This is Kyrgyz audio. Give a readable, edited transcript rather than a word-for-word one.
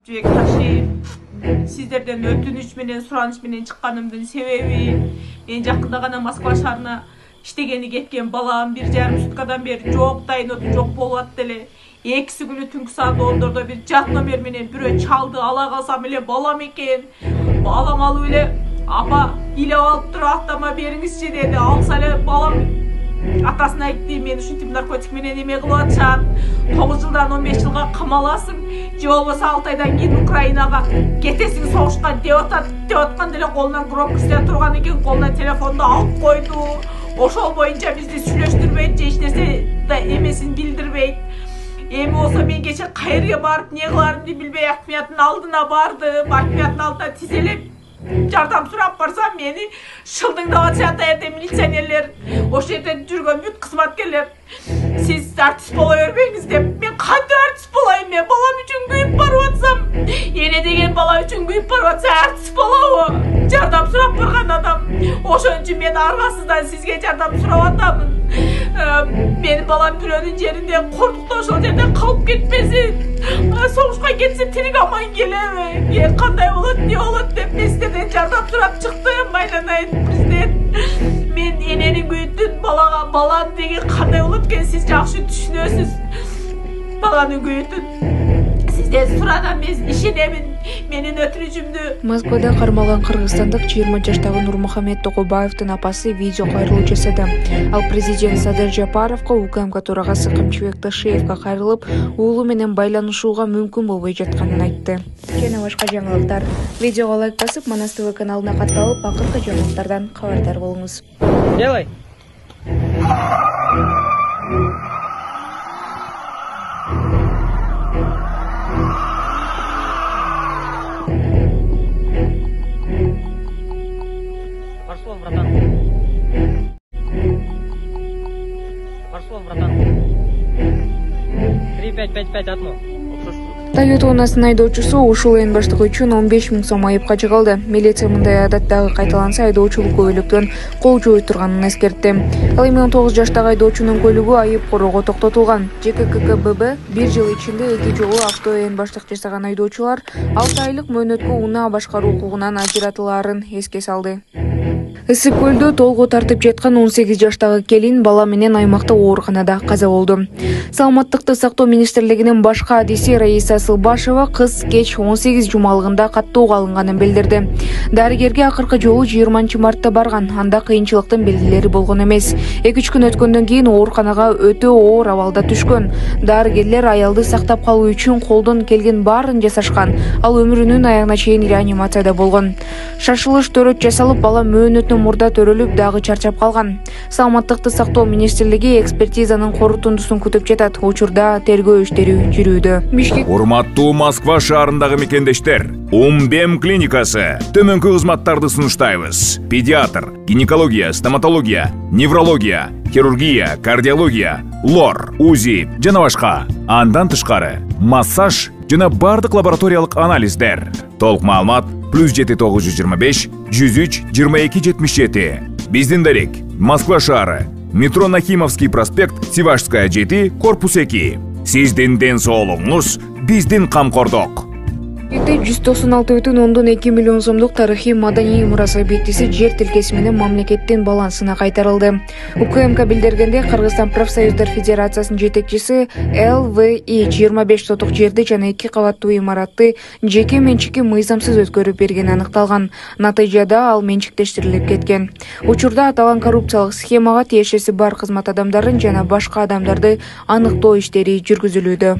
Жібек Ташиев, сіздерден өтініш менен сұраныш менен шыққанымдың себеби, мен жақында ғана Москва шаарына иштегени кеткен балам 1,5 суткадан бери жок дайыноты жок болуп атты эле. Экиси күнү түнкү саат 10дордо бир жат номер менен бирөө чалды, ала калсам эле балам экен. Балам алып эле апа илеп алып туруп аттама бериңизчи деди. Алса эле балам атасына айтты, мен ушинтип наркотик менен эме кылып атышат. 9 жылдан 15 жылга камаласың, же болбосо 6 айдан кийин Украинага кетесиң согушка деп атканда эле колунан громкость турган экен, колуна телефонду алып койду. Ошол боюнча бизди сүйлөштүрбөйт, же эч нерсе да эмесин билдирбейт. Эми болсо мен кече кайерге барып не кыларымды билбей акмияттын алдына бардым. Акмияттын алдына тизелеп жардам сурап барсам, мени шылдыңдап атышат эрде милиционерлер, ошол жерде жүргөн бүт кызматкерлер. Сиз артист боло бербеңиз деп. Мен кандай артист болайын, мен балам үчүн күйүп барып атсам, эне деген бала үчүн күйүп барып атса артист болобу? Жардам сурап барган адам. Ошон үчүн мен аргасыздан сизге жардам сурап атамын. Менин балам бирөөнүн жеринде кордукта ошол жерде калып кетпесин. Согушка кетсе тирик аман келеби? Кандай болот, не болот деп мен сиздерден жардам сурап чыктым. Айланайын президент. Мен эненин күйүтүн баланы деген кандай болот экен, сиз жакшы түшүнөсүз. Баланын күйүтүн сизден сурадан мен ишенемин. Менин өтүнүчүмдү. Москвада кармалган кыргызстандык 20 жаштагы Нурмухамед Токобаевдин апасы видео кайрылуу жасады. Ал президент Садыр Жапаровго, УКМК төрагасы Жибек Ташиевге кайрылып, уулу менен байланышууга мүмкүн болбой жатканын айтты. Жана башка жаңылыктар. Видеого лайк басып, Манас ТВ каналына катталып, акыркы жаңылыктардан кабардар болуңуз. Делай. Маршрут, братан. Маршрут, братан. 3555 атмо. Toyota унаасынын айдоочусу ушул ээн баштыгы үчүн 15 000 сом айыпка жыгылды. Милиция мындай адат дагы кайталанса айдоочулук көбөлүктөн кол жууй турганын эскертти. Ал 19 жаштагы айдоочунун көлүгү айып короого токтотулган. ЖККББ 1 жыл ичинде 2 жолу авто ээн баштык жасаган айдоочулар 6 айлык мөөнөткө унаа башкаруу укугунан ажыратылаарын эске салды. Ысык көлдө толгу тартып жаткан 18 жаштагы келин бала менен аймакта ооруканада каза болду. Саламаттыкты сактоо министрлигинин башка адиси Раиса Сылбашева кыз кеч 18 жумалыгында каттоого алынганын билдирди. Дарыгерге акыркы жолу 20 мартта барган, анда кыйынчылыктын белгилери болгон эмес. 2-3 күн өткөндөн кийин ооруканага өтө оор абалда түшкөн. Дарыгерлер аялды сактап калуу үчүн колдон келген баарын жасашкан. Ал өмүрүнүн аягына чейин реанимацияда болгон. Шашылыш төрөт жасалып, бала мөөнөтүнөн мурда төрөлүп дагы чарчап калган. Саламаттыкты сактоо министрлиги экспертизанын корутундусун күтүп жатат. Учурда тергөө иштери жүрүүдө. Урматтуу Москва шаарындагы мекендештер, Умбем клиникасы төмөнкү кызматтарды сунуштайбыз. Педиатр, гинекология, стоматология, неврология, хирургия, кардиология, лор, УЗИ жана башка. Андан тышкары массаж жана бардык лабораториялык анализдер. Толук маалымат +7 925 103 22 77. Биздин дарек Москва шаары, метро Нахимовский проспект, Сивашская 7, корпус 2. Сиздин ден соолугуңуз биздин камкордук. 196,2 миллион сомдук тарыхый маданий мурас объектиси жер тилкеси менен мамлекеттин балансына кайтарылды. УКМК билдиргенде, Кыргызстан профсоюздар федерациясынын жетекчиси ЛВИ 25 сотук жерди жана 2 кабаттуу имаратты жеке менчикке мыйзамсыз өткөрүп бергени аныкталган. Натыйжада ал менчиктештирилип кеткен. Учурда аталган коррупциялык схемага тиешеси бар кызмат адамдарын жана башка адамдарды аныктоо иштери жүргүзүлүүдө.